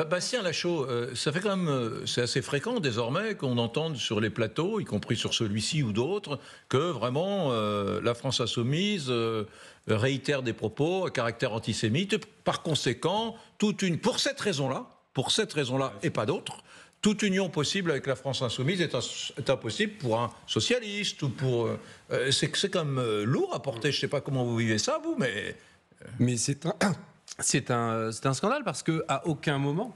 Bastien Lachaud, ça fait quand même, c'est assez fréquent désormais qu'on entende sur les plateaux, y compris sur celui-ci ou d'autres, que vraiment la France insoumise réitère des propos à caractère antisémite. Par conséquent, pour cette raison-là et pas d'autre, toute union possible avec la France insoumise est impossible pour un socialiste ou pour. C'est quand même lourd à porter. Je ne sais pas comment vous vivez ça, vous, mais. Mais c'est un scandale parce que à aucun moment,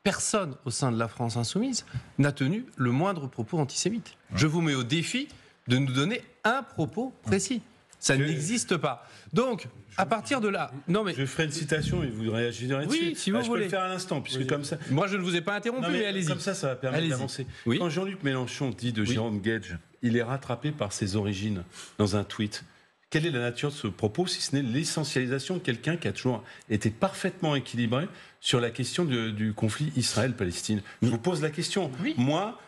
personne au sein de la France insoumise n'a tenu le moindre propos antisémite. Je vous mets au défi de nous donner un propos précis. Ça n'existe pas. Donc, à partir de là... Non, mais... Je ferai une citation et vous réagirez dessus. Oui, si vous voulez. Je peux le faire à l'instant, puisque comme ça... Moi, je ne vous ai pas interrompu, mais allez-y. Comme ça va permettre d'avancer. Oui. Quand Jean-Luc Mélenchon dit de Jérôme Gage, il est rattrapé par ses origines dans un tweet. Quelle est la nature de ce propos, si ce n'est l'essentialisation de quelqu'un qui a toujours été parfaitement équilibré sur la question du conflit Israël-Palestine? Je vous pose la question. Oui. Moi,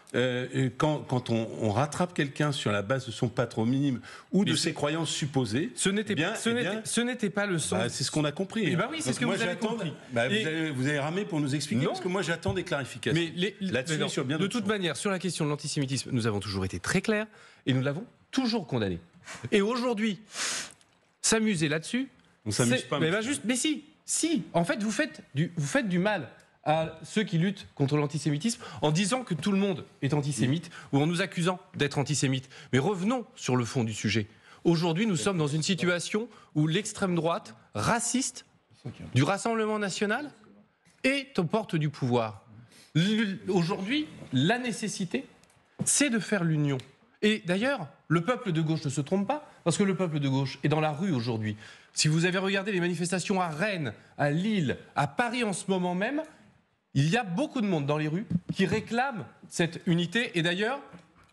quand on rattrape quelqu'un sur la base de son patronyme ou de ses croyances supposées, ce n'était pas le sens. C'est ce qu'on a compris. Eh ben oui, c'est ce que vous avez compris. Vous avez ramé pour nous expliquer, parce que moi j'attends des clarifications. Mais de toute manière, sur la question de l'antisémitisme, nous avons toujours été très clairs et nous l'avons toujours condamné. Et aujourd'hui, s'amuser là-dessus, on s'amuse pas. Mais si. En fait, vous faites du mal à ceux qui luttent contre l'antisémitisme en disant que tout le monde est antisémite ou en nous accusant d'être antisémite. Mais revenons sur le fond du sujet. Aujourd'hui, nous sommes dans une situation où l'extrême droite raciste du Rassemblement national est aux portes du pouvoir. Aujourd'hui, la nécessité, c'est de faire l'union. Et d'ailleurs, le peuple de gauche ne se trompe pas, parce que le peuple de gauche est dans la rue aujourd'hui. Si vous avez regardé les manifestations à Rennes, à Lille, à Paris en ce moment même, il y a beaucoup de monde dans les rues qui réclament cette unité. Et d'ailleurs,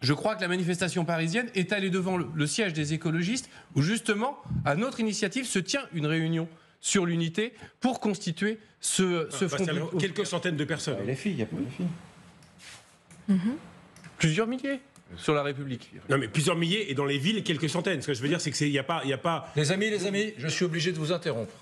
je crois que la manifestation parisienne est allée devant le siège des écologistes, où justement, à notre initiative, se tient une réunion sur l'unité pour constituer ce front. Quelques centaines de personnes. Les filles, il y a pas de filles. Plusieurs milliers. Sur la République. Non, mais plusieurs milliers et dans les villes, quelques centaines. Ce que je veux dire, c'est qu'il n'y a pas... Les amis, je suis obligé de vous interrompre.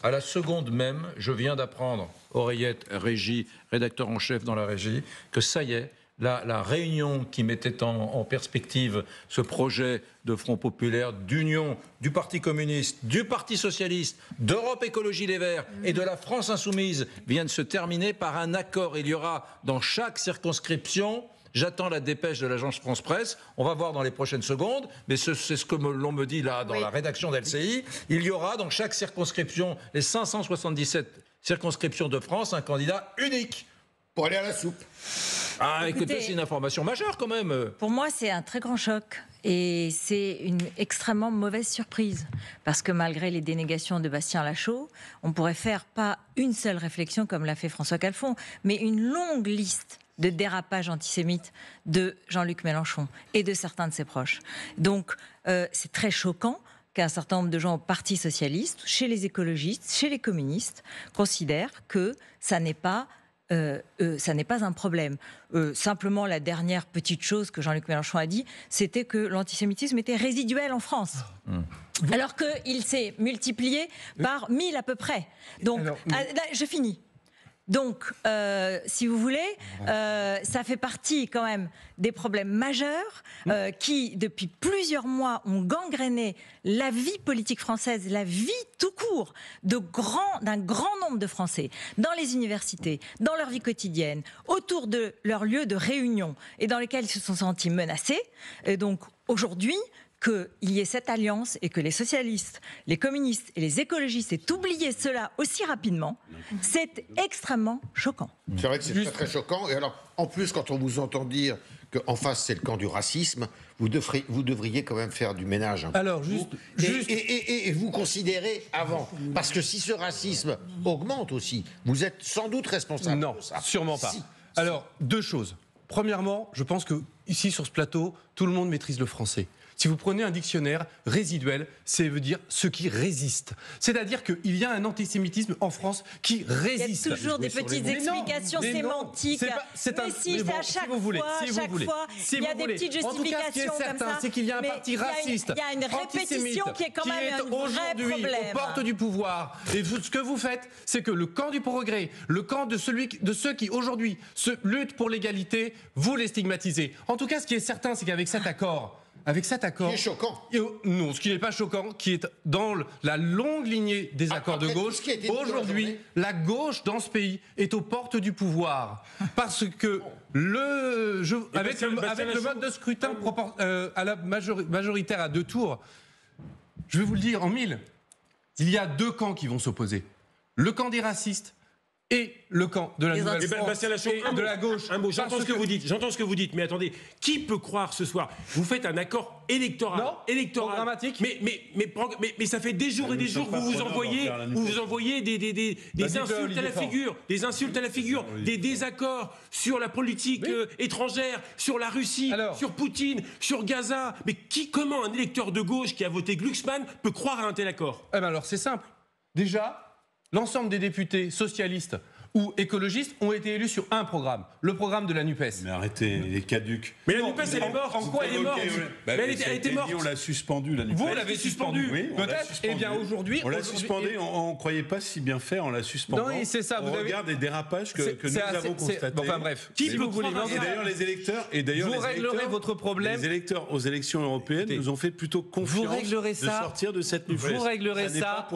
À la seconde même, je viens d'apprendre, Oreillette, régie, rédacteur en chef dans la régie, que ça y est, la réunion qui mettait en perspective ce projet de Front populaire, d'union du Parti communiste, du Parti socialiste, d'Europe Écologie Les Verts et de la France insoumise vient de se terminer par un accord. Il y aura dans chaque circonscription... J'attends la dépêche de l'agence France-Presse. On va voir dans les prochaines secondes. Mais c'est ce que l'on me dit là dans la rédaction d'LCI. Il y aura dans chaque circonscription, les 577 circonscriptions de France, un candidat unique. Pour aller à la soupe. Écoutez, c'est une information majeure quand même. Pour moi, c'est un très grand choc. Et c'est une extrêmement mauvaise surprise. Parce que malgré les dénégations de Bastien Lachaud, on pourrait faire pas une seule réflexion comme l'a fait François Calfon, mais une longue liste de dérapage antisémite de Jean-Luc Mélenchon et de certains de ses proches. Donc, c'est très choquant qu'un certain nombre de gens au Parti socialiste, chez les écologistes, chez les communistes, considèrent que ça n'est pas un problème. Simplement, la dernière petite chose que Jean-Luc Mélenchon a dit, c'était que l'antisémitisme était résiduel en France. Alors qu'il s'est multiplié par 1000 à peu près. Donc, là, je finis. Donc, si vous voulez, ça fait partie quand même des problèmes majeurs qui, depuis plusieurs mois, ont gangréné la vie politique française, la vie tout court d'un grand nombre de Français, dans les universités, dans leur vie quotidienne, autour de leur lieu de réunion, et dans lesquels ils se sont sentis menacés. Et donc, aujourd'hui, qu'il y ait cette alliance et que les socialistes, les communistes et les écologistes aient oublié cela aussi rapidement, c'est extrêmement choquant. C'est vrai que c'est très, très choquant. Et alors, en plus, quand on vous entend dire qu'en face, c'est le camp du racisme, vous devriez quand même faire du ménage. Alors, et vous considérez avant. Parce que si ce racisme augmente aussi, vous êtes sans doute responsable de ça. Non, sûrement pas. Alors, deux choses. Premièrement, je pense que ici, sur ce plateau, tout le monde maîtrise le français. Si vous prenez un dictionnaire, résiduel, ça veut dire ce qui résiste. C'est-à-dire qu'il y a un antisémitisme en France qui résiste. Il y a toujours des petites explications sémantiques. Mais c'est à chaque fois, il y a des petites justifications comme ça. C'est qu'il y a un parti raciste, il y a une répétition qui est quand même un vrai problème. Aux portes du pouvoir. Et ce que vous faites, c'est que le camp du progrès, le camp de ceux qui aujourd'hui luttent pour l'égalité, vous les stigmatisez. En tout cas, ce qui est certain, c'est qu'avec cet accord, qui est choquant. Non, ce qui n'est pas choquant, qui est dans la longue lignée des accords de gauche, aujourd'hui, la gauche dans ce pays est aux portes du pouvoir. Parce que avec le mode de scrutin à la majoritaire à 2 tours, je vais vous le dire en mille, il y a 2 camps qui vont s'opposer. Le camp des racistes et le camp de la nouvelle France et de la gauche. Un mot, j'entends ce que vous dites, mais attendez, qui peut croire ce soir, vous faites un accord électoral, programmatique, mais ça fait des jours et des jours que vous envoyez des insultes à la figure, des désaccords sur la politique étrangère, sur la Russie, sur Poutine, sur Gaza. Mais comment un électeur de gauche qui a voté Glucksmann peut croire à un tel accord? Alors c'est simple. Déjà, l'ensemble des députés socialistes ou écologistes ont été élus sur un programme, le programme de la NUPES. Mais arrêtez, il est caduque. Mais la NUPES, elle est morte. En quoi elle est morte? Elle était morte. On l'a suspendu, la NUPES. Vous l'avez suspendu. Oui, peut-être. Eh bien aujourd'hui, on l'a suspendu. On ne croyait pas si bien faire en la suspendant. Non, c'est ça. On regarde les dérapages que nous avons constatés. Enfin bref. Et d'ailleurs, les électeurs, vous réglerez votre problème. Les électeurs aux élections européennes nous ont fait plutôt confiance de sortir de cette NUPES. Vous réglerez ça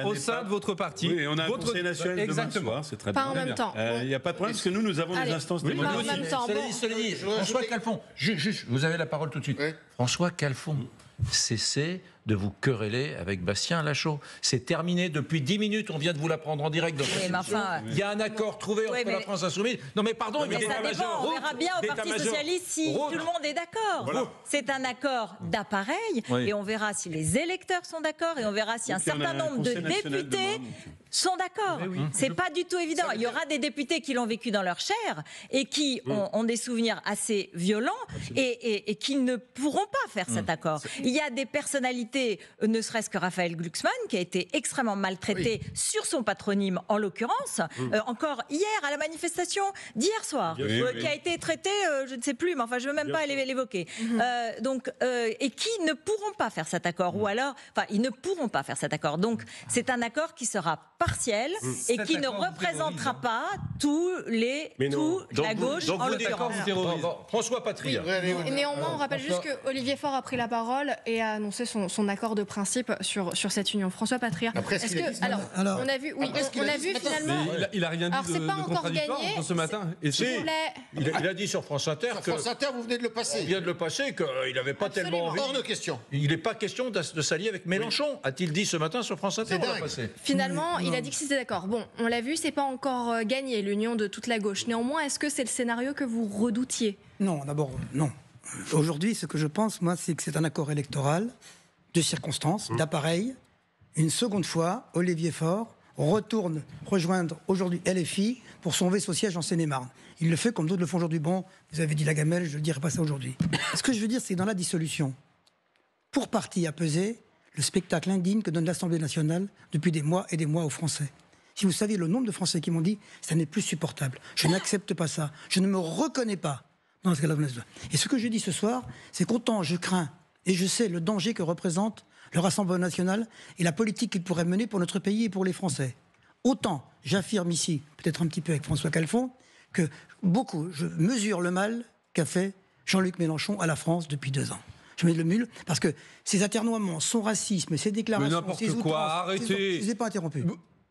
au sein de votre parti. Oui, on a un Conseil national demain soir. C'est très bien. Pas en même temps. Il n'y a pas de problème parce que nous avons des instances démocratiques. Cela dit, François Calfon, vous avez la parole tout de suite. Oui. François Calfon, cessez de vous quereller avec Bastien Lachaud. C'est terminé depuis 10 minutes, on vient de vous l'apprendre en direct. Il y a un accord trouvé entre la France Insoumise. Non mais pardon, mais ça dépend, on verra bien au Parti Socialiste si tout le monde est d'accord. Voilà. C'est un accord d'appareil et on verra si les électeurs sont d'accord et on verra si un certain nombre de députés sont d'accord. C'est pas du tout évident. Il y aura des députés qui l'ont vécu dans leur chair et qui ont des souvenirs assez violents et qui ne pourront pas faire cet accord. Il y a des personnalités, ne serait-ce que Raphaël Glucksmann, qui a été extrêmement maltraité sur son patronyme en l'occurrence, encore hier à la manifestation d'hier soir, qui a été traité, je ne sais plus, mais enfin je ne veux même pas l'évoquer. Et qui ne pourront pas faire cet accord, ou alors, ils ne pourront pas faire cet accord. Donc c'est un accord qui sera partiel et qui ne représentera pas la gauche en l'occurrence. François Patria. Et néanmoins, on rappelle juste que Olivier Faure a pris la parole et a annoncé son accord de principe sur cette union. François Patria. On a vu finalement. Il a rien dit de contradictoire ce matin. Il a dit sur France Inter que France Inter, vous venez de le passer. Il vient de le passer qu'il n'avait pas tellement envie. Hors de question. Il n'est pas question de s'allier avec Mélenchon, a-t-il dit ce matin sur France Inter. Finalement, il a dit que c'était d'accord. Bon, on l'a vu, c'est pas encore gagné l'union de toute la gauche. Néanmoins, est-ce que c'est le scénario que vous redoutiez? Non, d'abord, non. Aujourd'hui, ce que je pense, moi, c'est que c'est un accord électoral de circonstances, d'appareil. Une seconde fois, Olivier Faure retourne rejoindre aujourd'hui LFI pour sauver son siège en Seine-et-Marne. Il le fait comme d'autres le font aujourd'hui. Bon, vous avez dit la gamelle, je ne dirai pas ça aujourd'hui. Ce que je veux dire, c'est que dans la dissolution, pour partie à peser le spectacle indigne que donne l'Assemblée nationale depuis des mois et des mois aux Français. Si vous saviez le nombre de Français qui m'ont dit « ça n'est plus supportable, je n'accepte pas ça, je ne me reconnais pas » dans ce cas-là. Et ce que je dis ce soir, c'est qu'autant je crains et je sais le danger que représente le Rassemblement national et la politique qu'il pourrait mener pour notre pays et pour les Français. Autant j'affirme ici, peut-être un petit peu avec François Calfon, que je mesure le mal qu'a fait Jean-Luc Mélenchon à la France depuis 2 ans. Je mets le mule, parce que ces atermoiements, son racisme, ses déclarations... Mais n'importe quoi, arrêtez. Je ne les ai pas interrompus.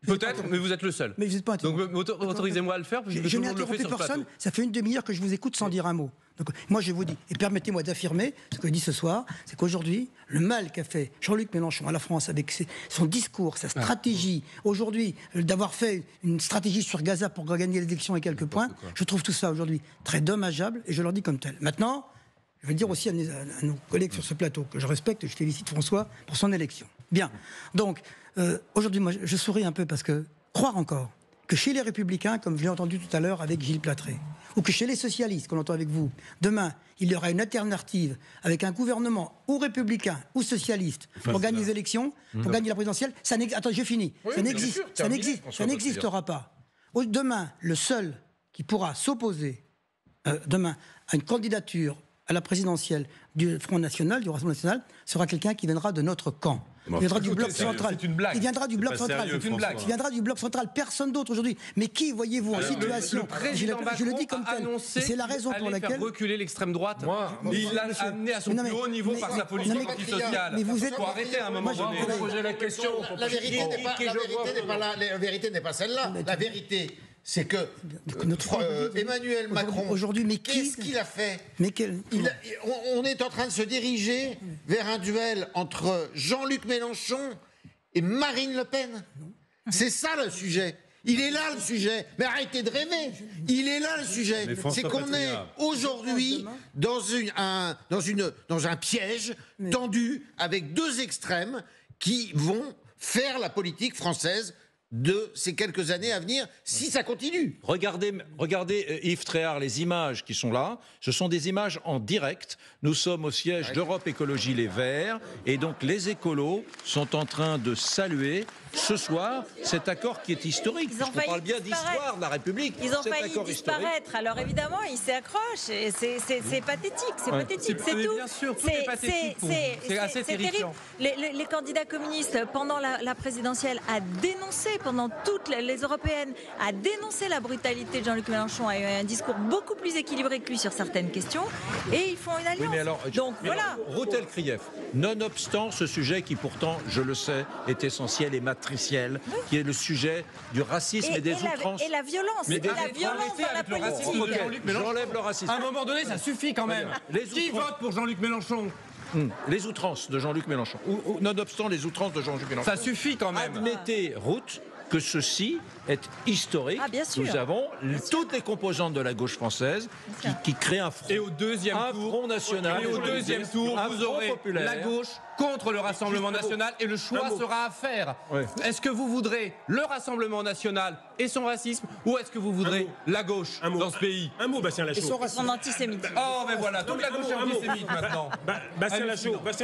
Peut-être, mais vous êtes le seul. Mais vous n'êtes pas interrompu. Donc autorisez-moi à le faire. Je n'ai interrompu personne, ça fait une demi-heure que je vous écoute sans dire un mot. Donc moi je vous dis, et permettez-moi d'affirmer ce que je dis ce soir, c'est qu'aujourd'hui, le mal qu'a fait Jean-Luc Mélenchon à la France avec son discours, sa stratégie, aujourd'hui, d'avoir fait une stratégie sur Gaza pour gagner l'élection et quelques points, je trouve tout ça aujourd'hui très dommageable et je leur dis comme tel. Maintenant, je veux dire aussi à nos collègues sur ce plateau que je respecte, je félicite François pour son élection. Bien. Donc, aujourd'hui, moi, je souris un peu parce que croire encore que chez les Républicains, comme je l'ai entendu tout à l'heure avec Gilles Platré, ou que chez les socialistes, qu'on entend avec vous, demain, il y aura une alternative avec un gouvernement ou républicain ou socialiste pour gagner les élections, pour gagner la présidentielle, ça n'existe. Attends, j'ai fini. Oui, ça n'existera pas. Demain, le seul qui pourra s'opposer demain à une candidature à la présidentielle du Front National, du Rassemblement National, sera quelqu'un qui viendra de notre camp. Il viendra du bloc central. C'est une blague. Il viendra du bloc central. C'est une blague. Il viendra du bloc central. Personne d'autre aujourd'hui. Mais qui voyez-vous en situation? Le président je le dis comme tel. C'est la raison pour laquelle faire reculer l'extrême droite. Il l'a amené à son plus haut niveau par sa politique antisociale. Mais vous êtes. Faut arrêter à un moment donné. Vous posez la question. La vérité n'est pas celle-là. La vérité, c'est que Emmanuel Macron, aujourd'hui, mais qu'est-ce qu'il a fait? On est en train de se diriger vers un duel entre Jean-Luc Mélenchon et Marine Le Pen. C'est ça le sujet. Il est là le sujet. Mais arrêtez de rêver. Il est là le sujet. C'est qu'on est aujourd'hui dans un piège tendu avec deux extrêmes qui vont faire la politique française de ces quelques années à venir, si ça continue. Regardez Yves Tréhard, les images qui sont là, ce sont des images en direct. Nous sommes au siège d'Europe Écologie Les Verts, et donc les écolos sont en train de saluer ce soir cet accord qui est historique. On parle bien d'histoire de la République. Ils ont failli disparaître. Alors évidemment, ils s'y accrochent. Et c'est pathétique. C'est pathétique. C'est tout. Bien sûr, tout est pathétique. C'est assez terrifiant. Les candidats communistes, pendant la présidentielle, a dénoncé, pendant toutes les européennes, a dénoncé la brutalité de Jean-Luc Mélenchon, a eu un discours beaucoup plus équilibré que lui sur certaines questions. Et ils font une alliance. Oui, mais alors, donc voilà. Routel Krief, nonobstant ce sujet qui pourtant, je le sais, est essentiel et matriciel, qui est le sujet du racisme et des outrances. Et la violence. Mais la violence dans la politique. J'enlève le racisme. À un moment donné, ça suffit quand même. Qui vote pour Jean-Luc Mélenchon? Les outrances de Jean-Luc Mélenchon. Ou nonobstant les outrances de Jean-Luc Mélenchon. Ça suffit quand même. Admettez, Ruth, que ceci est historique. Ah, bien sûr. Nous avons toutes les composantes de la gauche française qui créent un front. Et au deuxième tour, front national. Et au deuxième tour, vous aurez la gauche contre le Rassemblement national et le choix sera à faire. Ouais. Est-ce que vous voudrez le Rassemblement national et son racisme, ou est-ce que vous voudrez la gauche dans ce pays? Un mot, Bastien Lachaud. Son antisémitisme. Oh, mais voilà, toute la gauche est antisémite maintenant. Bastien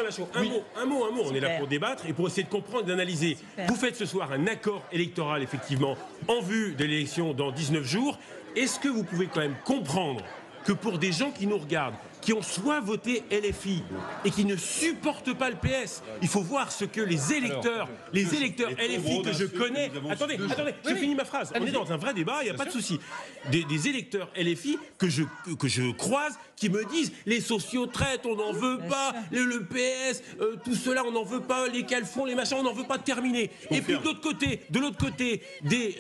Lachaud, un mot, on est là pour débattre et pour essayer de comprendre, d'analyser. Vous faites ce soir un accord électoral, effectivement, en vue de l'élection dans 19 jours. Est-ce que vous pouvez quand même comprendre que pour des gens qui nous regardent, qui ont soit voté LFI et qui ne supportent pas le PS, il faut voir ce que les électeurs LFI que je connais... Attendez, je finis ma phrase. On est dans un vrai débat, il n'y a pas de souci. Des électeurs LFI que je croise qui me disent les sociotraites, on n'en veut pas, le PS, tout cela, on n'en veut pas, les calfons, les machins, on n'en veut pas terminer. Et puis de l'autre côté, des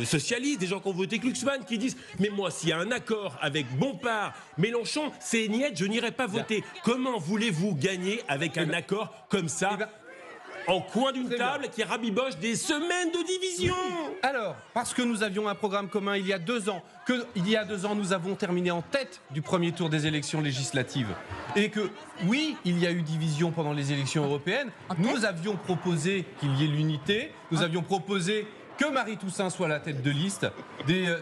socialistes, des gens qui ont voté Glucksmann qui disent mais moi, s'il y a un accord avec Bompard, Mélenchon, c'est niette, je n'irai pas voter. Comment voulez-vous gagner avec un accord comme ça en coin d'une table qui rabiboche des semaines de division? Alors, parce que nous avions un programme commun il y a 2 ans, nous avons terminé en tête du premier tour des élections législatives, et que, oui, il y a eu division pendant les élections européennes, nous avions proposé qu'il y ait l'unité, nous avions proposé que Marie Toussaint soit la tête de liste de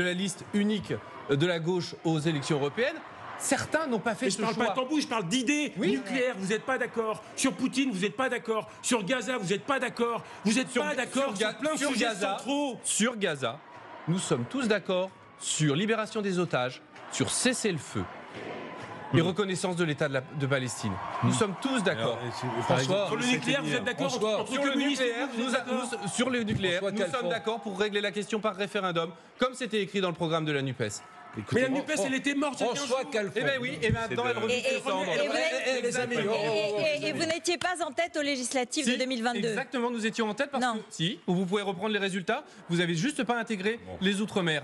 la liste unique de la gauche aux élections européennes. Certains n'ont pas fait ce choix. Je ne parle pas de tambouille, je parle d'idées nucléaires. Vous n'êtes pas d'accord. Sur Poutine, vous n'êtes pas d'accord. Sur Gaza, vous n'êtes pas d'accord. Vous n'êtes pas d'accord sur plein de sujets centraux. Sur Gaza, nous sommes tous d'accord sur libération des otages, sur cesser-le-feu et reconnaissance de l'État de Palestine. Nous sommes tous d'accord. François, sur le nucléaire, vous êtes d'accord? Sur le nucléaire, nous sommes d'accord pour régler la question par référendum, comme c'était écrit dans le programme de la NUPES. Mais la NUPES, elle était morte. François Calfon. Eh bien oui, et maintenant elle revient descendre. Et vous n'étiez pas en tête aux législatives de 2022. Exactement, nous étions en tête parce que, si, vous pouvez reprendre les résultats, vous n'avez juste pas intégré les Outre-mer.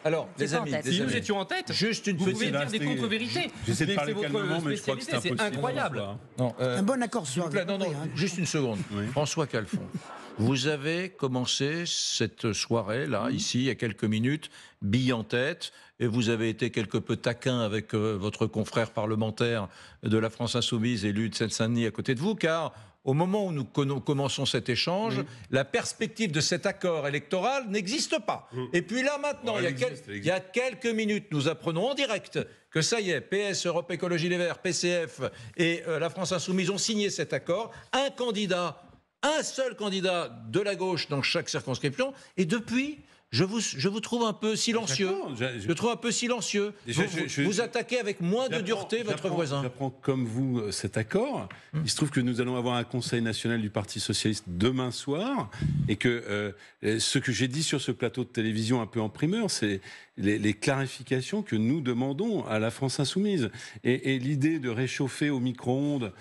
Alors, les amis, si nous étions en tête, juste une vous pouvez dire des contre-vérités. J'essaie de parler calmement, mais je crois que c'est impossible. C'est incroyable. Un bon accord sur... Non, juste une seconde. François Calfon. Vous avez commencé cette soirée-là, ici, il y a quelques minutes, bille en tête, et vous avez été quelque peu taquin avec votre confrère parlementaire de la France Insoumise, élu de Seine-Saint-Denis à côté de vous, car au moment où nous commençons cet échange, la perspective de cet accord électoral n'existe pas. Et puis là, maintenant, il y a quelques minutes, nous apprenons en direct que ça y est, PS, Europe Écologie Les Verts, PCF et la France Insoumise ont signé cet accord. Un seul candidat de la gauche dans chaque circonscription. Et depuis, je vous trouve un peu silencieux. Je trouve un peu silencieux. Déjà, vous attaquez avec moins de dureté votre voisin. J'apprends comme vous cet accord. Il se trouve que nous allons avoir un Conseil national du Parti socialiste demain soir et que ce que j'ai dit sur ce plateau de télévision un peu en primeur, c'est les clarifications que nous demandons à la France insoumise. Et l'idée de réchauffer au micro-ondes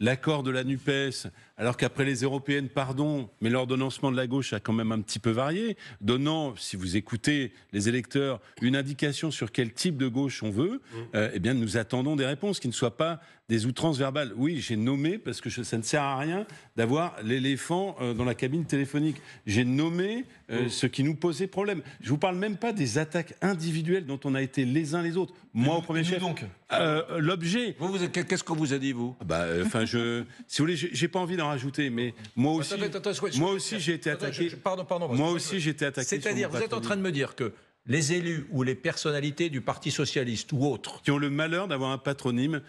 l'accord de la NUPES, alors qu'après les européennes, pardon, mais l'ordonnancement de la gauche a quand même un petit peu varié, donnant, si vous écoutez les électeurs, une indication sur quel type de gauche on veut, eh bien nous attendons des réponses qui ne soient pas des outrances verbales. Oui, j'ai nommé, parce que ça ne sert à rien d'avoir l'éléphant dans la cabine téléphonique. J'ai nommé ce qui nous posait problème. Je ne vous parle même pas des attaques individuelles dont on a été les uns les autres. Moi, au premier chef. Donc l'objet. Qu'est-ce qu'on vous a dit, vous? Si vous voulez, j'ai pas envie d'en rajouter, mais moi aussi, moi aussi j'ai été attaqué. Pardon. Moi aussi, j'ai été attaqué. C'est-à-dire, vous êtes en train de me dire que les élus ou les personnalités du Parti socialiste ou autres qui ont le malheur d'avoir un patronyme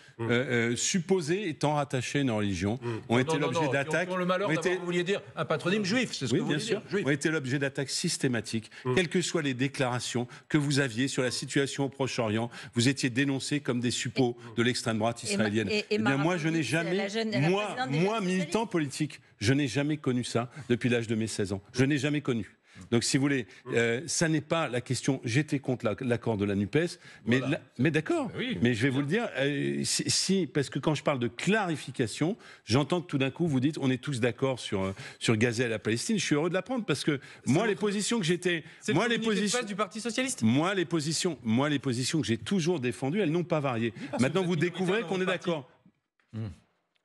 supposé étant rattaché à une religion ont été l'objet d'attaques. Qui ont le malheur d'avoir, vous vouliez dire, un patronyme juif, c'est ce que vous vouliez dire. Ont été l'objet d'attaques systématiques, quelles que soient les déclarations que vous aviez sur la situation au Proche-Orient. Vous étiez dénoncés comme des suppôts de l'extrême droite israélienne. Eh bien, moi, je n'ai jamais, moi, militant politique, je n'ai jamais connu ça depuis l'âge de mes 16 ans. Je n'ai jamais connu. Donc, si vous voulez, ça n'est pas la question. J'étais contre l'accord de la NUPES, mais d'accord. Mais je vais vous le dire, parce que quand je parle de clarification, j'entends que tout d'un coup vous dites, on est tous d'accord sur Gaza et la Palestine. Je suis heureux de l'apprendre parce que les positions que j'étais, les positions du Parti socialiste. Les positions que j'ai toujours défendues, elles n'ont pas varié. Maintenant, vous découvrez qu'on est d'accord.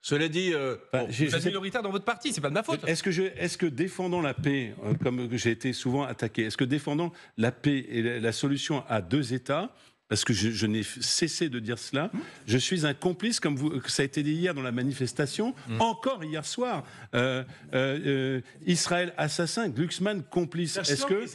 Cela dit, vous êtes minoritaire dans votre parti, c'est pas de ma faute. Est-ce que défendant la paix, comme j'ai été souvent attaqué, est-ce que défendant la paix et la solution à deux États, parce que je n'ai cessé de dire cela, je suis un complice, comme ça a été dit hier dans la manifestation, encore hier soir, Israël assassin, Glucksmann complice. Est-ce que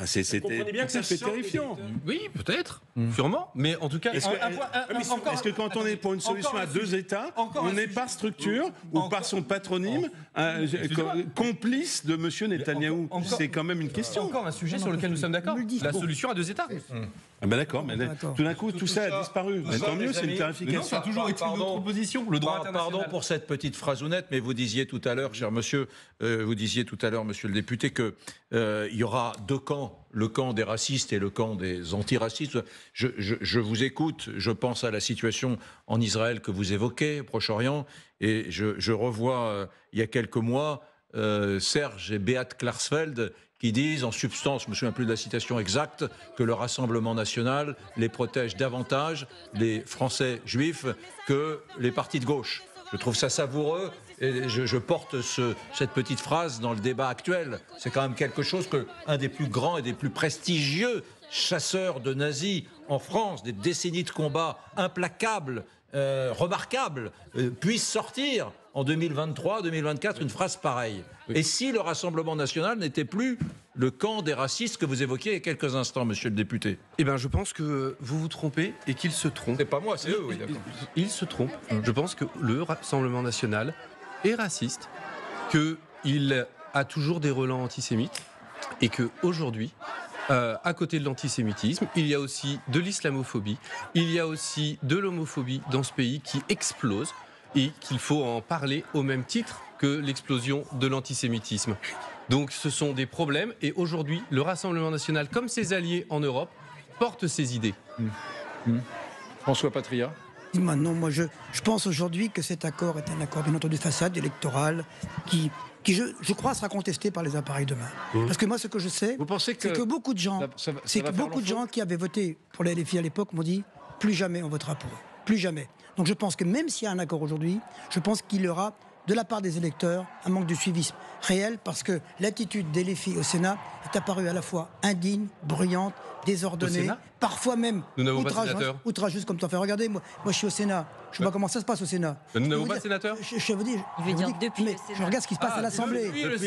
c'était terrifiant. Oui, peut-être, sûrement, mais en tout cas, est-ce que quand on est pour une solution à deux États, on n'est par structure ou par son patronyme complice de M. Netanyahou? C'est quand même une question. Encore un sujet sur lequel nous sommes d'accord. La solution à deux États. D'accord, mais tout d'un coup, tout ça a disparu. Tant mieux, c'est une clarification. Ça a toujours été notre position, le droit international. Pardon pour cette petite phraseonnette, mais vous disiez tout à l'heure, cher monsieur, monsieur le député, qu'il y aura deux camps, le camp des racistes et le camp des antiracistes. Je vous écoute, je pense à la situation en Israël que vous évoquez, au Proche-Orient, et je revois, il y a quelques mois, Serge et Beat Klarsfeld qui disent en substance, je ne me souviens plus de la citation exacte, que le Rassemblement national les protège davantage, les Français juifs, que les partis de gauche. Je trouve ça savoureux et je porte cette petite phrase dans le débat actuel. C'est quand même quelque chose qu'un des plus grands et des plus prestigieux chasseurs de nazis en France, des décennies de combats implacables, remarquables, puisse sortir en 2023-2024 une phrase pareille. Oui. Et si le Rassemblement national n'était plus le camp des racistes que vous évoquiez il y a quelques instants, monsieur le député? Eh bien, je pense que vous vous trompez et qu'ils se trompent. C'est pas moi, c'est eux, oui, d'accord. Ils se trompent. Je pense que le Rassemblement national est raciste, qu'il a toujours des relents antisémites et qu'aujourd'hui, à côté de l'antisémitisme, il y a aussi de l'islamophobie, il y a aussi de l'homophobie dans ce pays qui explose et qu'il faut en parler au même titre que l'explosion de l'antisémitisme. Donc ce sont des problèmes et aujourd'hui, le Rassemblement national, comme ses alliés en Europe, porte ces idées. François Patria. Moi, je pense aujourd'hui que cet accord est un accord, bien entendu, de façade électorale qui je crois, sera contesté par les appareils demain. Parce que moi, ce que je sais, c'est que beaucoup de gens, qui avaient voté pour les LFI à l'époque m'ont dit « plus jamais on votera pour eux, plus jamais ». Donc je pense que même s'il y a un accord aujourd'hui, je pense qu'il y aura, de la part des électeurs, un manque de suivisme. réel, parce que l'attitude des LFI au Sénat est apparue à la fois indigne, bruyante, désordonnée, parfois même outrageuse comme tu en fais. Regardez, moi je suis au Sénat. Je ne sais pas comment ça se passe au Sénat. Nous n'avons pas de sénateur. Je veux dire, depuis le Sénat. Je regarde ce qui se passe à l'Assemblée. Depuis le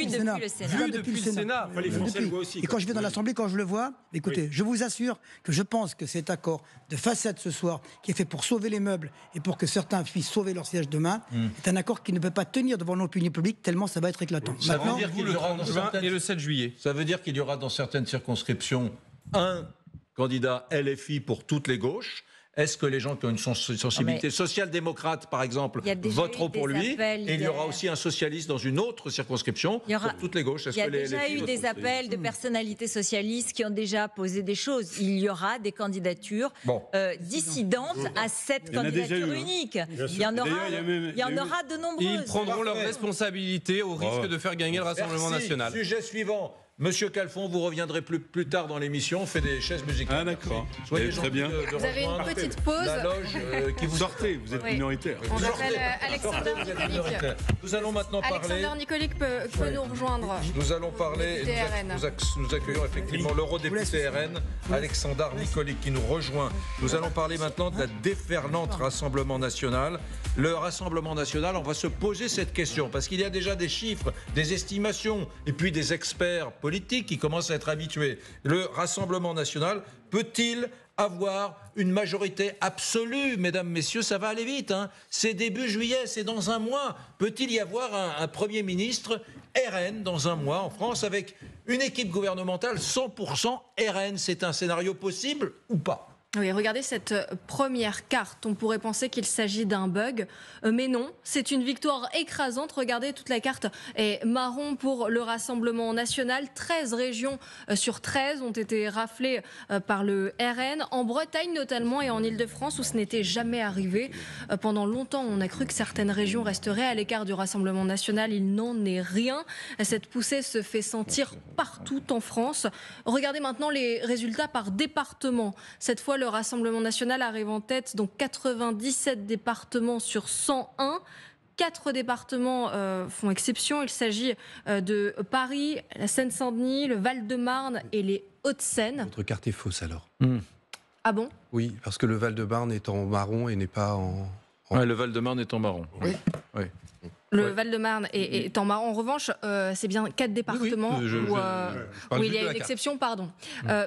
Sénat. Vu depuis le Sénat. Les Français le voient aussi. Et quand je vais dans l'Assemblée, quand je le vois, écoutez, je vous assure que je pense que cet accord de façade ce soir, qui est fait pour sauver les meubles et pour que certains puissent sauver leur siège demain, est un accord qui ne peut pas tenir devant l'opinion publique tellement ça va être éclatant. Ça veut dire qu'il y aura le 20 et le 7 juillet. Ça veut dire qu'il y aura dans certaines circonscriptions un candidat LFI pour toutes les gauches. Est-ce que les gens qui ont une sensibilité social-démocrate, par exemple, voteront pour lui? Et il y aura aussi un socialiste dans une autre circonscription pour toutes les gauches. Il y a déjà eu des appels de personnalités socialistes qui ont déjà posé des choses. Il y aura des candidatures dissidentes à cette candidature unique. Il y en aura de nombreuses. Ils prendront leurs responsabilités au risque de faire gagner le Rassemblement national. Sujet suivant. Monsieur Calfon, vous reviendrai plus tard dans l'émission. On fait des chaises musicales. Ah d'accord. Soyez très bien. Vous avez une petite pause. La loge qui vous sortez, vous êtes minoritaire. On appelle Alexander Nikolic. Nous allons maintenant parler. Alexander Nikolic peut nous rejoindre. Nous allons parler. Nous accueillons effectivement l'eurodéputé RN, Alexander Nikolic, qui nous rejoint. Nous allons parler maintenant de la déferlante Rassemblement national. Le Rassemblement national, on va se poser cette question parce qu'il y a déjà des chiffres, des estimations et puis des experts politiques qui commencent à être habitués. Le Rassemblement national peut-il avoir une majorité absolue? Mesdames, messieurs, ça va aller vite. C'est début juillet, c'est dans un mois. Peut-il y avoir un Premier ministre RN dans un mois en France avec une équipe gouvernementale 100% RN? C'est un scénario possible ou pas? Oui, regardez cette première carte. On pourrait penser qu'il s'agit d'un bug, mais non, c'est une victoire écrasante. Regardez, toute la carte est marron pour le Rassemblement national. 13 régions sur 13 ont été raflées par le RN. En Bretagne notamment et en Ile-de-France, où ce n'était jamais arrivé. Pendant longtemps, on a cru que certaines régions resteraient à l'écart du Rassemblement national. Il n'en est rien. Cette poussée se fait sentir partout en France. Regardez maintenant les résultats par département. Cette fois, le Rassemblement national arrive en tête, donc 97 départements sur 101. 4 départements font exception. Il s'agit de Paris, la Seine-Saint-Denis, le Val-de-Marne et les Hauts-de-Seine. Votre carte est fausse alors. Ah bon? Oui, parce que le Val-de-Marne est en marron et n'est pas en... Ouais, le Val-de-Marne est en marron. Oui. Le Val-de-Marne est en marron. En revanche, c'est bien 4 départements où il y a une exception. Pardon.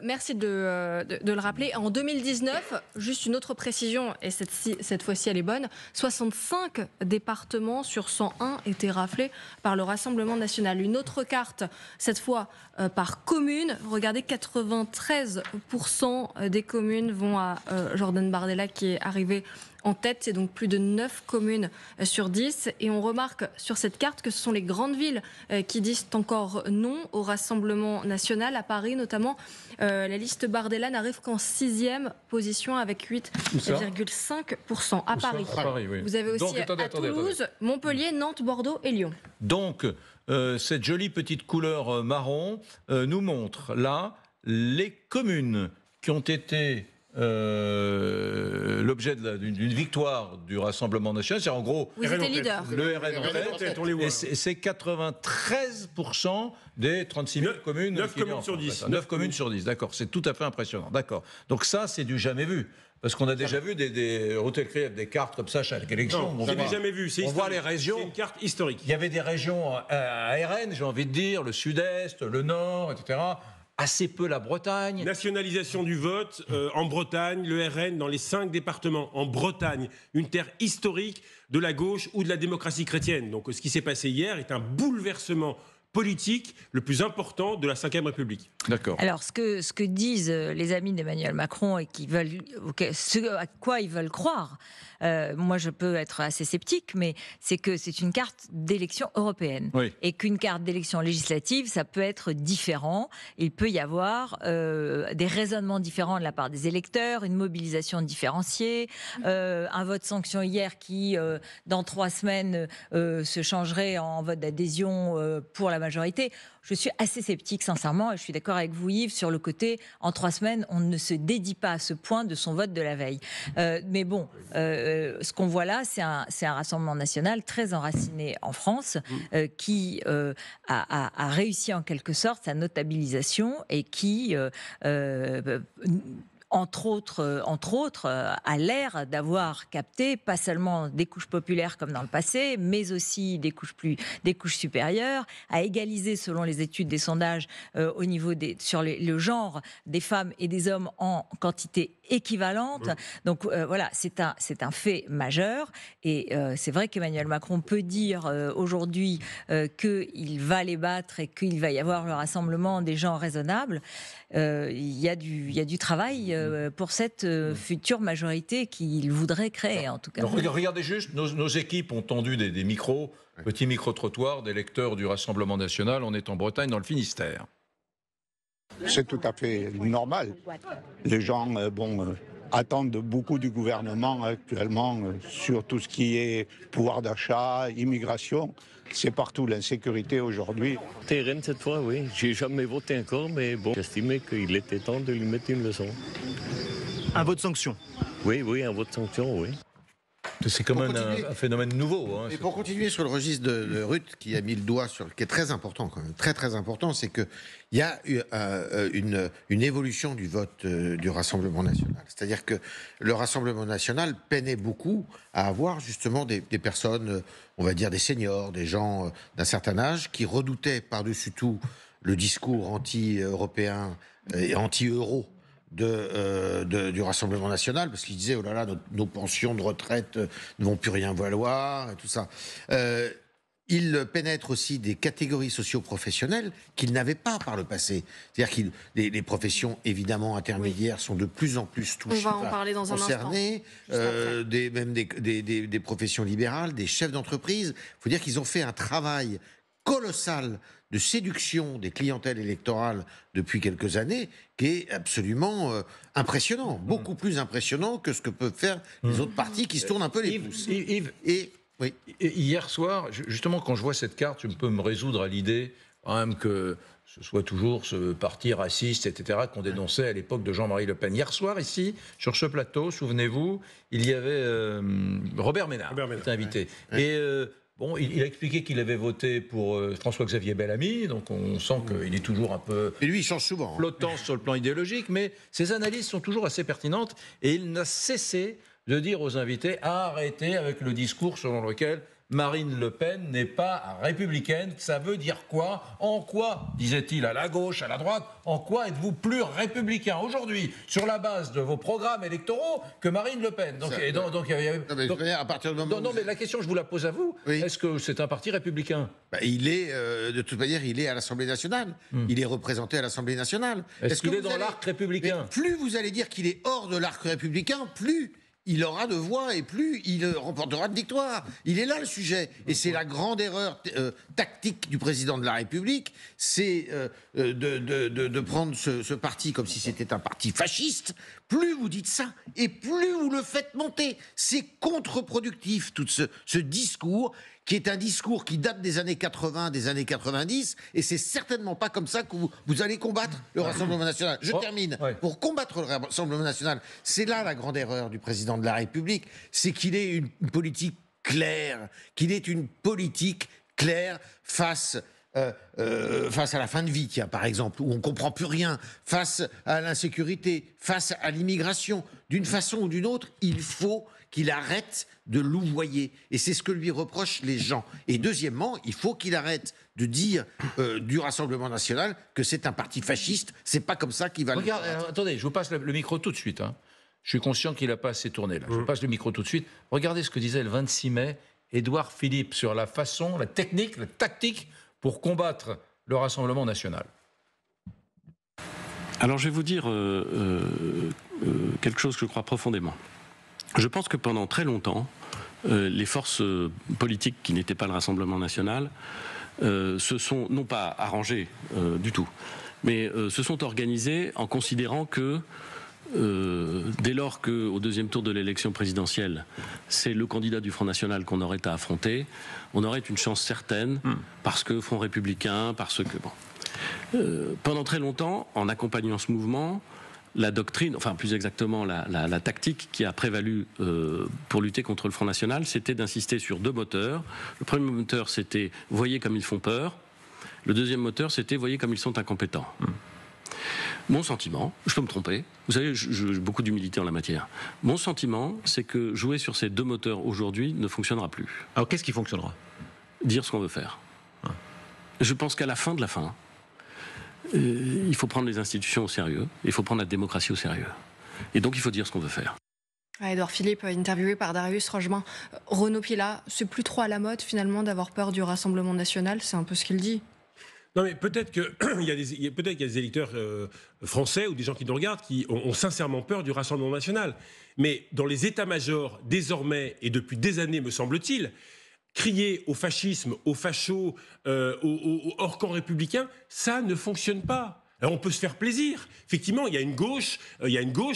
Merci de le rappeler. En 2019, juste une autre précision, et cette fois-ci elle est bonne, 65 départements sur 101 étaient raflés par le Rassemblement national. Une autre carte, cette fois par commune. Regardez, 93% des communes vont à Jordan Bardella qui est arrivé en tête, c'est donc plus de 9 communes sur 10. Et on remarque sur cette carte que ce sont les grandes villes qui disent encore non au Rassemblement national. À Paris notamment, la liste Bardella n'arrive qu'en 6e position avec 8,5% à Paris. Oui. Vous avez aussi donc, Toulouse, Montpellier, Nantes, Bordeaux et Lyon. Donc, cette jolie petite couleur marron nous montre là les communes qui ont été l'objet d'une victoire du Rassemblement national. C'est en gros vous étiez leader. Le RN en tête. Et c'est 93% des 36 000 communes. 9 communes sur 10. 9 communes sur 10, d'accord. C'est tout à fait impressionnant. D'accord. Donc ça, c'est du jamais vu. Parce qu'on a déjà vu des cartes comme ça chaque élection. Non, c'est jamais vu. On voit les régions. C'est une carte historique. Il y avait des régions à RN, j'ai envie de dire, le sud-est, le nord, etc. Assez peu la Bretagne. Nationalisation du vote en Bretagne, le RN dans les 5 départements en Bretagne, une terre historique de la gauche ou de la démocratie chrétienne. Donc ce qui s'est passé hier est un bouleversement politique le plus important de la Ve République. D'accord. Alors, ce que disent les amis d'Emmanuel Macron et ce à quoi ils veulent croire, moi je peux être assez sceptique, mais c'est que c'est une carte d'élection européenne. Oui. Et qu'une carte d'élection législative, ça peut être différent. Il peut y avoir des raisonnements différents de la part des électeurs, une mobilisation différenciée, un vote sanction hier qui, dans 3 semaines, se changerait en vote d'adhésion pour la majorité. Je suis assez sceptique, sincèrement, et je suis d'accord avec vous, Yves, sur le côté, en 3 semaines, on ne se dédie pas à ce point de son vote de la veille. Mais bon, ce qu'on voit là, c'est un Rassemblement national très enraciné en France, qui a réussi en quelque sorte sa notabilisation et qui... entre autres, a l'air d'avoir capté pas seulement des couches populaires comme dans le passé, mais aussi des couches supérieures, a égalisé selon les études des sondages au niveau sur le genre des femmes et des hommes en quantité équivalente. Donc voilà, c'est un fait majeur. Et c'est vrai qu'Emmanuel Macron peut dire aujourd'hui qu'il va les battre et qu'il va y avoir le rassemblement des gens raisonnables. Il y a du travail pour cette future majorité qu'il voudrait créer, en tout cas. Regardez juste, nos équipes ont tendu des micros, petits micro-trottoirs des lecteurs du Rassemblement national. On est en Bretagne, dans le Finistère. C'est tout à fait normal. Les gens attendent beaucoup du gouvernement actuellement sur tout ce qui est pouvoir d'achat, immigration. C'est partout l'insécurité aujourd'hui. Terrain cette fois, oui. J'ai jamais voté encore, mais bon, j'estimais qu'il était temps de lui mettre une leçon. Un vote sanction? Oui, un vote sanction, oui. C'est quand même un phénomène nouveau. Et pour continuer sur le registre de Ruth, qui a mis le doigt sur, qui est très important quand même, très très important, c'est qu'il y a eu une évolution du vote du Rassemblement national. C'est-à-dire que le Rassemblement national peinait beaucoup à avoir justement des personnes, on va dire des seniors, des gens d'un certain âge, qui redoutaient par-dessus tout le discours anti-européen et anti-euro du Rassemblement national, parce qu'ils disaient oh là là, nos pensions de retraite ne vont plus rien valoir, et tout ça. Il pénètre aussi des catégories socio-professionnelles qu'il n'avait pas par le passé. C'est-à-dire que les professions évidemment intermédiaires sont de plus en plus touchées, on va en parler dans concernées, même des professions libérales, des chefs d'entreprise. Il faut dire qu'ils ont fait un travail colossal de séduction des clientèles électorales depuis quelques années, qui est absolument impressionnant, beaucoup plus impressionnant que ce que peuvent faire les autres partis qui se tournent un peu les pouces. Yves, oui. Hier soir, justement, quand je vois cette carte, je peux me résoudre à l'idée quand même que ce soit toujours ce parti raciste, etc., qu'on dénonçait à l'époque de Jean-Marie Le Pen. Hier soir, ici, sur ce plateau, souvenez-vous, il y avait Robert Ménard qui était invité. Ouais. Et bon, il a expliqué qu'il avait voté pour François-Xavier Bellamy, donc on sent qu'il est toujours un peu... Et lui, il change souvent. ...flottant sur le plan idéologique, mais ses analyses sont toujours assez pertinentes, et il n'a cessé de dire aux invités, arrêtez avec le discours selon lequel Marine Le Pen n'est pas républicaine. Ça veut dire quoi? En quoi, disait-il, à la gauche, à la droite, en quoi êtes-vous plus républicain aujourd'hui, sur la base de vos programmes électoraux, que Marine Le Pen? À partir du moment mais la question, je vous la pose à vous. Oui. Est-ce que c'est un parti républicain? Il est, de toute manière, il est à l'Assemblée nationale. Il est représenté à l'Assemblée nationale. Est-ce qu'il est dans l'arc républicain? Plus vous allez dire qu'il est hors de l'arc républicain, plus il aura de voix et plus il remportera de victoires. Il est là le sujet. Et c'est la grande erreur tactique du président de la République, c'est de prendre ce parti comme si c'était un parti fasciste. Plus vous dites ça, et plus vous le faites monter. C'est contre-productif, tout ce discours, qui est un discours qui date des années 80, des années 90, et c'est certainement pas comme ça que vous allez combattre le Rassemblement national. Je termine. Ouais. Pour combattre le Rassemblement national, c'est là la grande erreur du président de la République, c'est qu'il ait une politique claire, face à la fin de vie, par exemple, où on ne comprend plus rien, face à l'insécurité, face à l'immigration. D'une façon ou d'une autre, il faut qu'il arrête de louvoyer. Et c'est ce que lui reprochent les gens. Et deuxièmement, il faut qu'il arrête de dire du Rassemblement national que c'est un parti fasciste. C'est pas comme ça qu'il va... Regarde, attendez, je vous passe le micro tout de suite. Hein. Je suis conscient qu'il n'a pas assez tourné, là. Je vous passe le micro tout de suite. Regardez ce que disait le 26 mai Édouard Philippe sur la façon, la technique, la tactique pour combattre le Rassemblement national. Alors je vais vous dire quelque chose que je crois profondément. Je pense que pendant très longtemps, les forces politiques qui n'étaient pas le Rassemblement national se sont, non pas arrangées du tout, mais se sont organisées en considérant que dès lors qu'au deuxième tour de l'élection présidentielle, c'est le candidat du Front National qu'on aurait à affronter, on aurait une chance certaine, parce que Front Républicain, parce que... Bon. Pendant très longtemps, en accompagnant ce mouvement, la doctrine, enfin plus exactement la tactique qui a prévalu pour lutter contre le Front National, c'était d'insister sur deux moteurs. Le premier moteur, c'était « voyez comme ils font peur ». Le deuxième moteur, c'était « voyez comme ils sont incompétents ». Mon sentiment, je peux me tromper, vous savez, j'ai beaucoup d'humilité en la matière. Mon sentiment, c'est que jouer sur ces deux moteurs aujourd'hui ne fonctionnera plus. Alors qu'est-ce qui fonctionnera? Dire ce qu'on veut faire. Je pense qu'à la fin de la fin, il faut prendre les institutions au sérieux, il faut prendre la démocratie au sérieux. Et donc il faut dire ce qu'on veut faire. Édouard Philippe, interviewé par Darius Rochemin. Renaud Pilat, c'est plus trop à la mode finalement d'avoir peur du Rassemblement national, c'est un peu ce qu'il dit. Non, mais peut-être qu'il y a des électeurs français ou des gens qui nous regardent qui ont sincèrement peur du Rassemblement national. Mais dans les états-majors, désormais, et depuis des années, me semble-t-il, crier au fascisme, aux fachos, au hors-camp républicain, ça ne fonctionne pas. Alors on peut se faire plaisir. Effectivement, il y a une gauche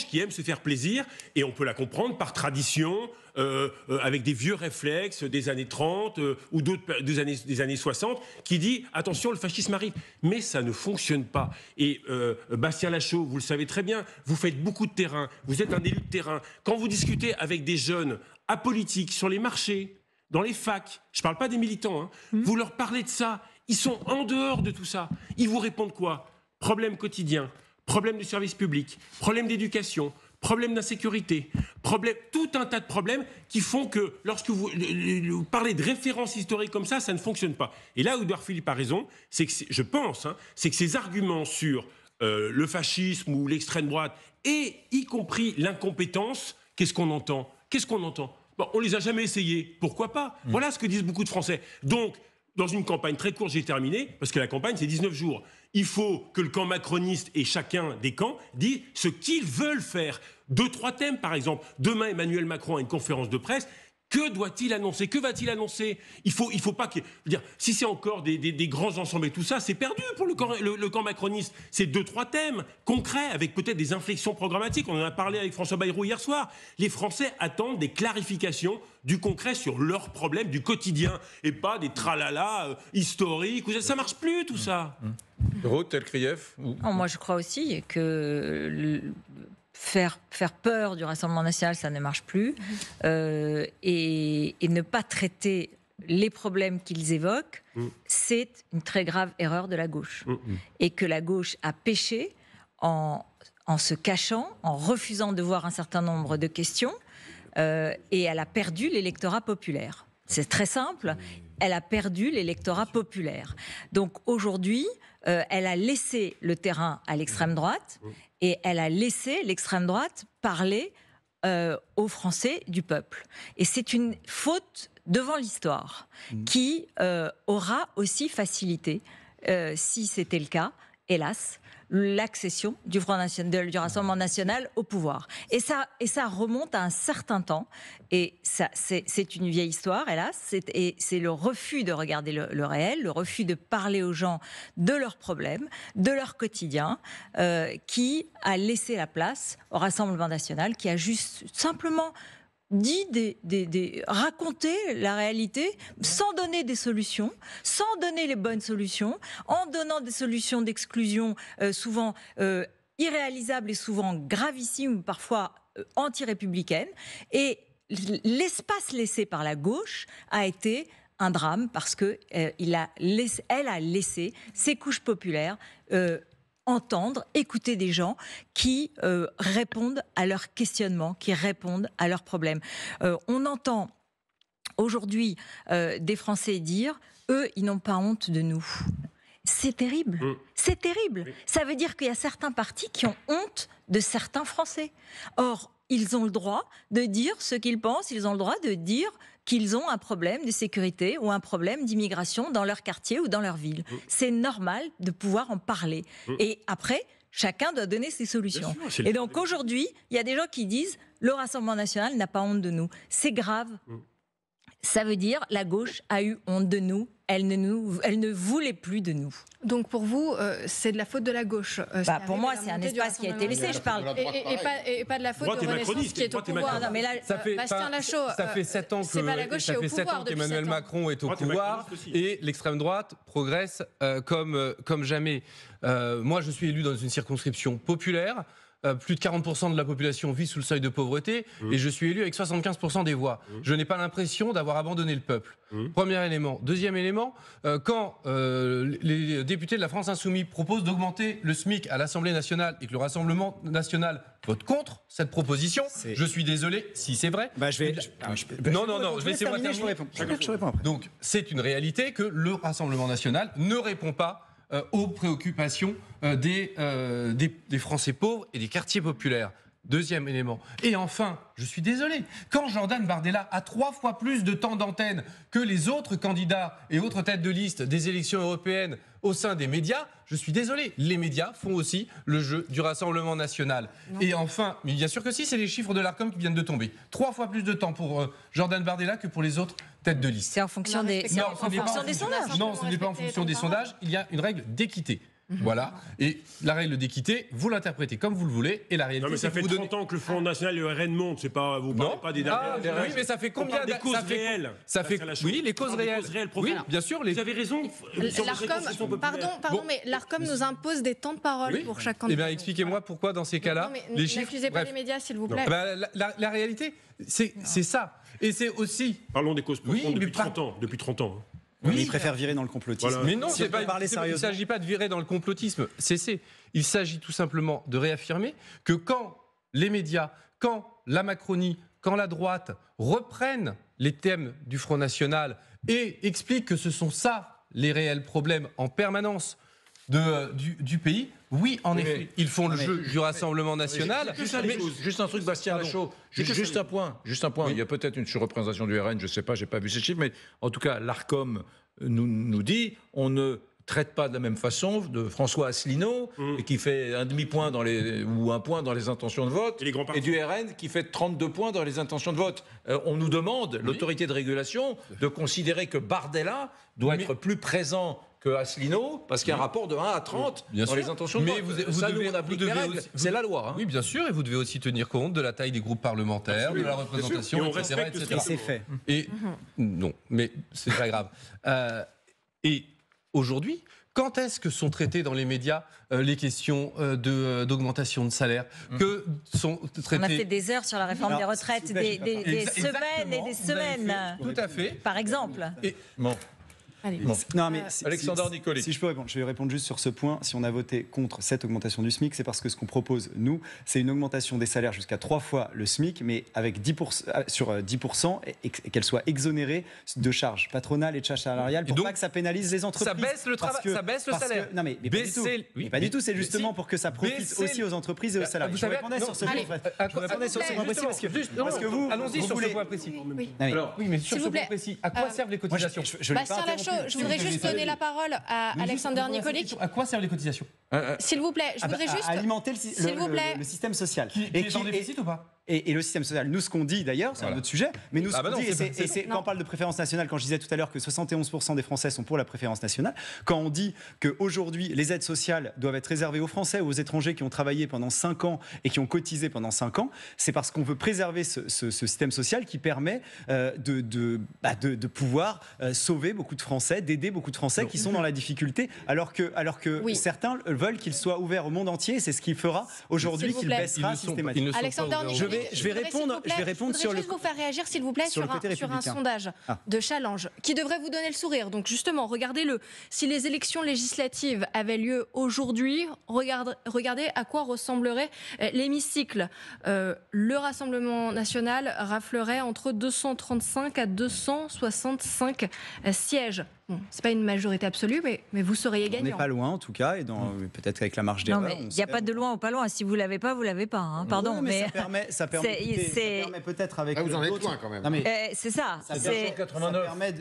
qui aime se faire plaisir, et on peut la comprendre par tradition, avec des vieux réflexes des années 30 ou d'autres des années 60, qui dit « attention, le fascisme arrive ». Mais ça ne fonctionne pas. Et Bastien Lachaud, vous le savez très bien, vous faites beaucoup de terrain, vous êtes un élu de terrain. Quand vous discutez avec des jeunes apolitiques sur les marchés, dans les facs, je ne parle pas des militants, vous leur parlez de ça, ils sont en dehors de tout ça. Ils vous répondent quoi? Problème quotidien, problème du service public, problème d'éducation, problème d'insécurité, tout un tas de problèmes qui font que lorsque vous parlez de références historiques comme ça ne fonctionne pas. Et là où Édouard Philippe a raison, c'est que je pense, c'est que ces arguments sur le fascisme ou l'extrême droite, et y compris l'incompétence, qu'est-ce qu'on entend? Bon, on les a jamais essayés, pourquoi pas? Voilà ce que disent beaucoup de Français. Donc, dans une campagne très courte, j'ai terminé, parce que la campagne, c'est 19 jours. Il faut que le camp macroniste et chacun des camps disent ce qu'ils veulent faire. 2-3 thèmes, par exemple. Demain, Emmanuel Macron a une conférence de presse. Que doit-il annoncer? Que va-t-il annoncer? Il faut pas que... dire, si c'est encore des grands ensembles et tout ça, c'est perdu pour le camp macroniste. C'est 2-3 thèmes concrets, avec peut-être des inflexions programmatiques. On en a parlé avec François Bayrou hier soir. Les Français attendent des clarifications, du concret sur leurs problèmes du quotidien, et pas des tralala historiques. Ça marche plus, tout ça. Ruth Telkrieff Moi, je crois aussi que... Faire peur du Rassemblement national, ça ne marche plus. Et ne pas traiter les problèmes qu'ils évoquent, c'est une très grave erreur de la gauche. Et que la gauche a péché en se cachant, en refusant de voir un certain nombre de questions, et elle a perdu l'électorat populaire. C'est très simple, elle a perdu l'électorat populaire. Donc aujourd'hui, elle a laissé le terrain à l'extrême droite, et elle a laissé l'extrême droite parler aux Français du peuple. Et c'est une faute devant l'histoire qui aura aussi facilité, si c'était le cas, hélas, l'accession du Rassemblement national au pouvoir. Et ça remonte à un certain temps. Et c'est une vieille histoire, hélas. Et c'est le refus de regarder le réel, le refus de parler aux gens de leurs problèmes, de leur quotidien, qui a laissé la place au Rassemblement national, qui a juste simplement dit raconter la réalité sans donner des solutions, sans donner les bonnes solutions, en donnant des solutions d'exclusion souvent irréalisables et souvent gravissimes, parfois anti-républicaines. Et l'espace laissé par la gauche a été un drame parce que elle a laissé ces couches populaires entendre, écouter des gens qui répondent à leurs questionnements, qui répondent à leurs problèmes. On entend aujourd'hui des Français dire « eux, ils n'ont pas honte de nous ». C'est terrible, c'est terrible. Ça veut dire qu'il y a certains partis qui ont honte de certains Français. Or, ils ont le droit de dire ce qu'ils pensent, ils ont le droit de dire qu'ils ont un problème de sécurité ou un problème d'immigration dans leur quartier ou dans leur ville. C'est normal de pouvoir en parler. Et après, chacun doit donner ses solutions. Sûr, et donc aujourd'hui, il y a des gens qui disent « le Rassemblement national n'a pas honte de nous ». C'est grave. ça veut dire la gauche a eu honte de nous. Elle ne voulait plus de nous. Donc pour vous, c'est de la faute de la gauche. Pour moi, c'est un espace qui a été laissé, je parle. Et pas de la faute de Renaissance qui est au pouvoir. Non, mais là, Bastien Lachaud, ça fait 7 ans qu'Emmanuel Macron est au pouvoir et l'extrême droite progresse comme jamais. Moi, je suis élu dans une circonscription populaire. Plus de 40% de la population vit sous le seuil de pauvreté et je suis élu avec 75% des voix. Je n'ai pas l'impression d'avoir abandonné le peuple. Premier élément. Deuxième élément, quand les députés de la France Insoumise proposent d'augmenter le SMIC à l'Assemblée nationale et que le Rassemblement national vote contre cette proposition, je suis désolé, si c'est vrai. Laissez-moi terminer. Donc c'est une réalité que le Rassemblement national ne répond pas aux préoccupations des Français pauvres et des quartiers populaires. Deuxième élément. Et enfin, je suis désolé, quand Jordan Bardella a 3 fois plus de temps d'antenne que les autres candidats et autres têtes de liste des élections européennes au sein des médias, je suis désolé, les médias font aussi le jeu du Rassemblement national. Non. Et enfin, mais bien sûr que si, c'est les chiffres de l'Arcom qui viennent de tomber. 3 fois plus de temps pour Jordan Bardella que pour les autres têtes de liste. C'est en fonction des sondages. Non, ce n'est pas en fonction des sondages, il y a une règle d'équité. Voilà. Et la règle d'équité, vous l'interprétez comme vous le voulez. Et la réalité, non, mais ça fait 30 ans que le Front National et le RN montent. C'est pas, vous parlez pas des dernières. Oui, mais ça fait combien des causes réelles. Oui, les causes réelles. Oui, bien sûr. Vous avez raison. Pardon, mais l'Arcom nous impose des temps de parole pour chaque candidat. Eh bien, expliquez-moi pourquoi dans ces cas-là, les chiffres. N'accusez pas les médias, s'il vous plaît. La réalité, c'est ça. Et c'est aussi. Parlons des causes profondes depuis 30 ans. Oui, il préfère virer dans le complotisme. Voilà. Mais non, il ne s'agit pas de virer dans le complotisme. Il s'agit tout simplement de réaffirmer que quand les médias, quand la Macronie, quand la droite reprennent les thèmes du Front National et expliquent que ce sont ça les réels problèmes en permanence du pays, oui, en effet, ils font le jeu du Rassemblement national. Juste un truc, Bastien Lachaud. Juste un point. Oui. Il y a peut-être une surreprésentation du RN, je ne sais pas, je n'ai pas vu ces chiffres, mais en tout cas, l'Arcom nous dit on ne traite pas de la même façon de François Asselineau, qui fait un demi-point ou 1 point dans les intentions de vote, et du RN qui fait 32 points dans les intentions de vote. On nous demande, l'autorité de régulation, de considérer que Bardella doit être plus présent que Asselineau, parce qu'il y a un rapport de 1 à 30 dans les intentions de vote. On applique les règles, c'est la loi. Hein. Oui, bien sûr, et vous devez aussi tenir compte de la taille des groupes parlementaires, de la représentation, etc. Et c'est fait. Et non, mais c'est pas grave. Et aujourd'hui, quand est-ce que sont traitées dans les médias les questions d'augmentation de salaire que sont traitées... On a fait des heures sur la réforme des retraites, des semaines et des semaines. Tout à fait. Par exemple. Non, mais Alexandre Nicoli. Si je peux répondre, je vais répondre juste sur ce point. Si on a voté contre cette augmentation du SMIC, c'est parce que ce qu'on propose, nous, c'est une augmentation des salaires jusqu'à 3 fois le SMIC, mais avec 10%, sur 10%, et qu'elle soit exonérée de charges patronales et de charges salariales pour pas que ça pénalise les entreprises. Ça baisse le travail, ça baisse le salaire. Non, mais pas du tout. C'est justement pour que ça profite aussi aux entreprises et aux salariés. Je répondais sur ce point précis parce que vous. Allons-y sur ce point précis. Oui, mais sur ce point précis, à quoi servent les cotisations? Bastien Lachaud, je voudrais juste donner la parole à Alexander Nicoli. À quoi servent les cotisations? S'il vous plaît, je voudrais juste... À alimenter le système social. Qui est en déficit ou pas? Et le système social, nous ce qu'on dit d'ailleurs, c'est un autre sujet, mais nous ce qu'on dit, et quand on parle de préférence nationale, quand je disais tout à l'heure que 71% des Français sont pour la préférence nationale, quand on dit qu'aujourd'hui les aides sociales doivent être réservées aux Français ou aux étrangers qui ont travaillé pendant 5 ans et qui ont cotisé pendant 5 ans, c'est parce qu'on veut préserver ce système social qui permet de pouvoir sauver beaucoup de Français, d'aider beaucoup de Français qui sont dans la difficulté, alors que certains veulent qu'il soit ouvert au monde entier, c'est ce qui fera aujourd'hui qu'il baissera systématiquement. Alexandre Nicoli, je vais répondre sur le. Je voudrais juste vous faire réagir, s'il vous plaît, sur un sondage de Challenge qui devrait vous donner le sourire. Donc justement, regardez-le. Si les élections législatives avaient lieu aujourd'hui, regardez à quoi ressemblerait l'hémicycle. Le Rassemblement national raflerait entre 235 à 265 sièges. c'est pas une majorité absolue, mais vous seriez gagnant. On n'est pas loin en tout cas, et peut-être qu'avec la marge d'erreur. Non, mais il n'y a pas de loin ou pas loin. Si vous l'avez pas, vous l'avez pas. Hein. Pardon, oui, mais ça permet peut-être avec. Vous en êtes loin quand même. C'est ça. Ça permet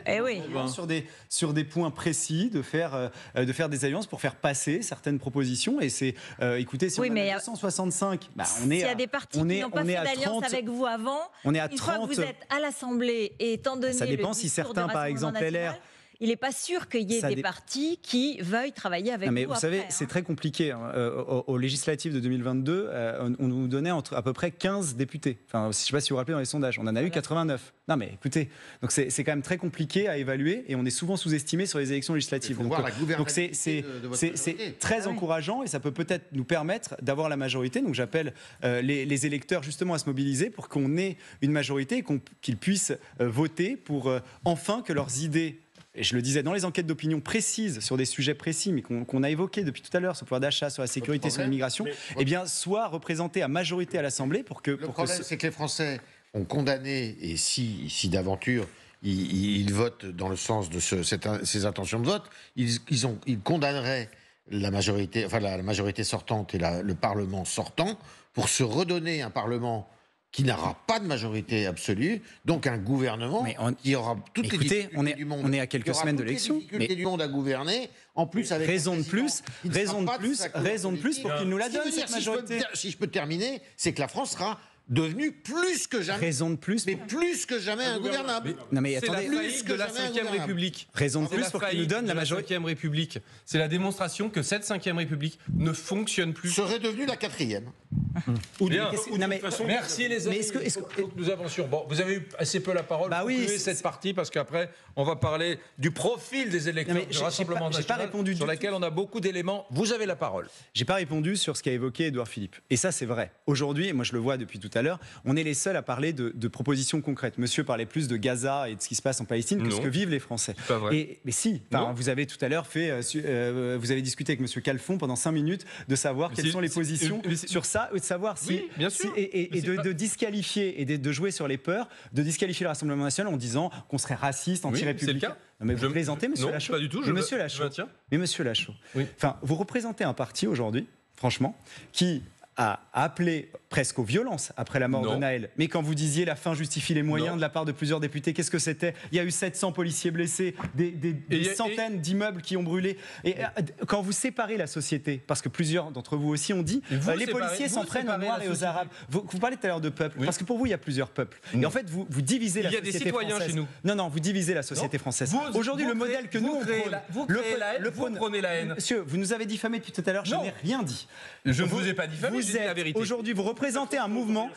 sur des points précis de faire des alliances pour faire passer certaines propositions. Et c'est, écoutez, si on a 265, s'il y a des partis qui n'ont pas fait d'alliance avec vous avant, on est à une 30. fois que vous êtes à l'Assemblée, et étant donné ça dépend le si discours certains, du par exemple Rassemblement LR. national, il n'est pas sûr qu'il y ait des partis qui veuillent travailler avec mais vous. Vous savez, après, c'est très compliqué. Aux législatives de 2022, on nous donnait à peu près 15 députés. Enfin, je ne sais pas si vous vous rappelez dans les sondages, on en a eu 89. Non mais écoutez, donc c'est quand même très compliqué à évaluer et on est souvent sous-estimé sur les élections législatives. Donc c'est très encourageant et ça peut-être nous permettre d'avoir la majorité. Donc j'appelle les électeurs justement à se mobiliser pour qu'on ait une majorité et qu'ils puissent voter pour enfin que leurs idées, et je le disais, dans les enquêtes d'opinion précises sur des sujets précis, mais qu'on a évoqués depuis tout à l'heure, sur le pouvoir d'achat, sur la sécurité, sur l'immigration, soient représentées à majorité à l'Assemblée pour que... Le problème, c'est que les Français ont condamné, et si d'aventure ils votent dans le sens de ces intentions de vote, ils condamneraient la majorité sortante et le Parlement sortant pour se redonner un Parlement qui n'aura pas de majorité absolue, donc un gouvernement qui aura toutes les difficultés du monde. On est à quelques semaines de l'élection. Les difficultés du monde à gouverner, en plus avec raison de plus pour qu'il nous la donne, cette majorité. Si je peux terminer, c'est que la France sera devenue plus que jamais. Raison de plus. Mais plus que jamais ingouvernable. Mais attendez, c'est la faillite de la 5e République. Raison de plus pour qu'il nous donne la majorité. 5e République. C'est la démonstration que cette 5e République ne fonctionne plus. Serait devenue la 4e. Merci les amis. Nous avancions. Bon, vous avez eu assez peu la parole pour conclure cette partie parce qu'après on va parler du profil des électeurs du Rassemblement national sur laquelle on a beaucoup d'éléments. Vous avez la parole. J'ai pas répondu sur ce qu'a évoqué Édouard Philippe. Et ça c'est vrai. Aujourd'hui, moi je le vois depuis tout à l'heure, on est les seuls à parler de propositions concrètes. Monsieur parlait plus de Gaza et de ce qui se passe en Palestine que ce que vivent les Français. Pas vrai. Mais si, vous avez tout à l'heure vous avez discuté avec Monsieur Calfon pendant 5 minutes de savoir quelles sont les positions sur ça, de savoir si, bien sûr. et de disqualifier et de jouer sur les peurs, de disqualifier le Rassemblement national en disant qu'on serait raciste, anti-républicain. C'est le cas. Non, mais vous plaisantez, Monsieur Lachaud. Non, pas du tout. Monsieur Lachaud. Enfin, vous représentez un parti aujourd'hui, franchement, qui a appelé presque aux violences après la mort de Naël. Mais quand vous disiez la fin justifie les moyens de la part de plusieurs députés, qu'est-ce que c'était? Il y a eu 700 policiers blessés, des centaines d'immeubles qui ont brûlé. Et quand vous séparez la société, parce que plusieurs d'entre vous aussi ont dit, les policiers s'en prennent aux Noirs et aux Arabes. Vous parlez tout à l'heure de peuple, parce que pour vous, il y a plusieurs peuples. Et en fait, vous divisez la société française. Il y a des citoyens chez nous. Non, vous divisez la société française. Aujourd'hui, le modèle que nous, vous créez la haine, vous prenez la haine. Monsieur, vous nous avez diffamé depuis tout à l'heure, je n'ai rien dit. Je ne vous ai pas diffamé, je dis la vérité. Aujourd'hui, vous représentez un mouvement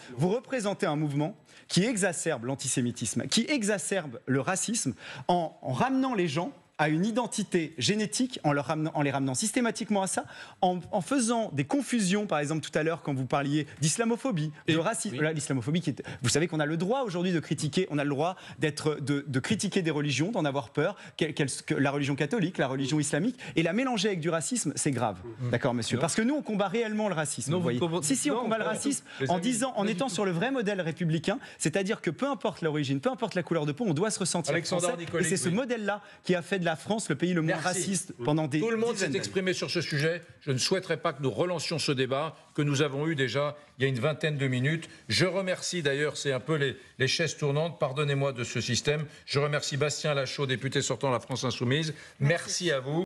qui exacerbe l'antisémitisme, qui exacerbe le racisme en ramenant les gens à une identité génétique, en les ramenant systématiquement à ça, en faisant des confusions, par exemple tout à l'heure quand vous parliez d'islamophobie, de racisme. Là, l'islamophobie, vous savez qu'on a le droit aujourd'hui de critiquer, on a le droit de critiquer des religions, d'en avoir peur, que la religion catholique, la religion islamique, et la mélanger avec du racisme, c'est grave. D'accord, monsieur? Parce que nous, on combat réellement le racisme. Non, vous voyez. On combat le racisme en étant sur le vrai modèle républicain, c'est-à-dire que peu importe l'origine, peu importe la couleur de peau, on doit se ressentir français. Et c'est ce modèle-là qui a fait de la France le pays le moins raciste pendant des dizaines d'années. Tout le monde s'est exprimé sur ce sujet. Je ne souhaiterais pas que nous relancions ce débat que nous avons eu déjà il y a une vingtaine de minutes. Je remercie d'ailleurs, c'est un peu les chaises tournantes, pardonnez-moi de ce système. Je remercie Bastien Lachaud, député sortant de la France Insoumise. Merci à vous.